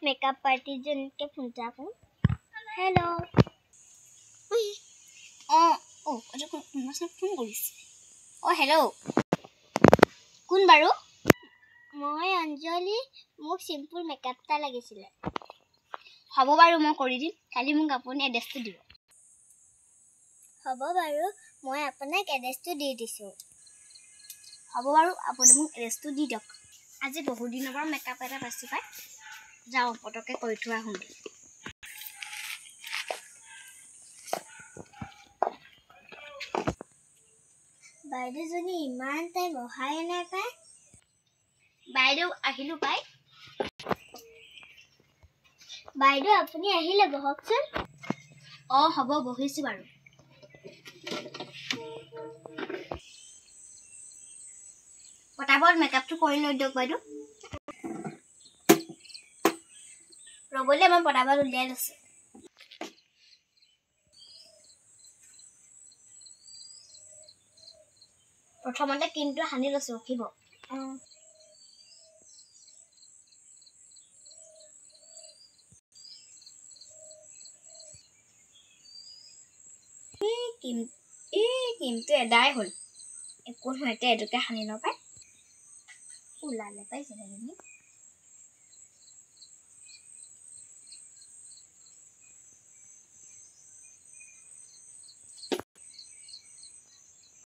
makeup party जन के phone चाकू hello ओ अरे कोनसे फोन কৰিছে हेलो কোন বাৰু মই অঞ্জলি মোক সিম্পল মেকআপ টা লাগিছিল হ'ব বাৰু মই কৰি দিম খালি মোক আপুনি এড্ৰেছটো দিব হ'ব বাৰু মই আপোনাক এড্ৰেছটো দি দিছো হ'ব বাৰু আপুনি মোক এড্ৰেছটো দি দিয়ক আজি বহু দিনৰ পৰা মেকআপ এটা পাছি পাই যাও পটকে কৰি থোৱা হুম বাইদেউ জনী ইমান টাইম অহাই নাই পাই বাইদেউ আহিলো পাই বাইদেউ আপুনি আহিলে বহকচোন হ'ব বহিছো বাৰু পটাপট মেকআপটো কৰি লৈ দিয়ক বাইদেউ ৰবলে মই পটাপট উলিয়াই লৈছো প্ৰথমতে কিন্তু হানি লৈছো ৰখিব কিন্তু এদাই হল একো নহতে এটোকে হানি নপায় ওলালে পাই যেনে